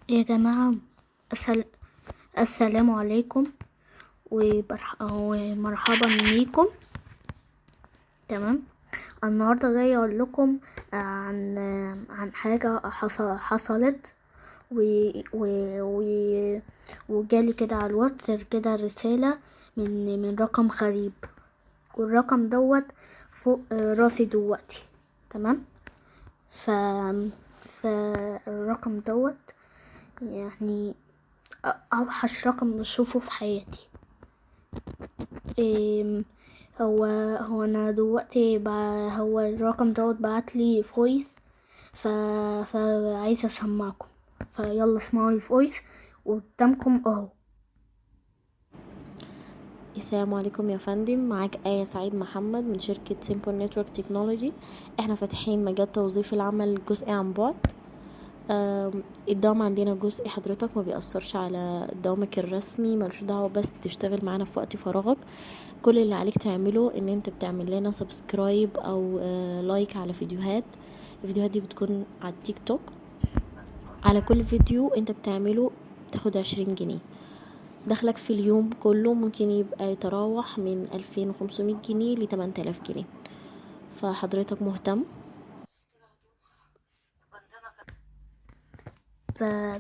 يا جماعة، السل... السلام عليكم ومرحبا بيكم. تمام. النهاردة جاي اقول لكم عن حاجة حصلت و... و... و... وجالي كده على الواتس كده رسالة من رقم غريب، والرقم دوت فوق راسي دلوقتي. تمام. ف فالرقم دوت يعني اوحش رقم بشوفه في حياتي. إيه هو انا دلوقتي هو الرقم دوت بعتلي فويس، فعايزه اسمعكم، فيلا اسمعوا الفويس قدامكم اهو. السلام عليكم يا فندم، معاك آية سعيد محمد من شركة سيمبل نتورك تكنولوجي. احنا فاتحين مجال توظيف العمل جزئي عن بعد. الدوام عندنا جزئي، حضرتك ما بيأثرش على دوامك الرسمي، ملوش دعوة، بس تشتغل معانا في وقت فراغك. كل اللي عليك تعمله ان انت بتعمل لنا سبسكرايب او لايك على الفيديوهات دي بتكون على التيك توك. على كل فيديو انت بتعمله تاخد 20 جنيه. دخلك في اليوم كله ممكن يبقى يتراوح من 2500 جنيه ل 8000 جنيه. فحضرتك مهتم؟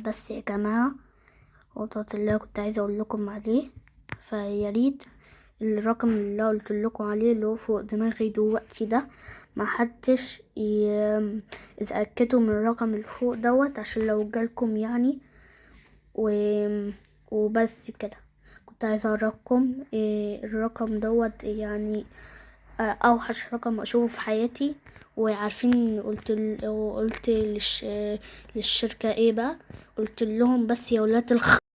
بس يا جماعه، وضعت اللي كنت عايزه اقول لكم عليه، فياريت الرقم اللي قلت لكم عليه اللي هو فوق دماغي دلوقتي ده ما حدش يتأكدوا من الرقم اللي فوق دوت، عشان لو جالكم يعني و... وبس كده. كنت عايزة أعرفكم الرقم دوت يعني أوحش رقم أشوفه في حياتي. وعارفين قلت للشركة ايه بقى؟ قلت لهم بس يا ولاد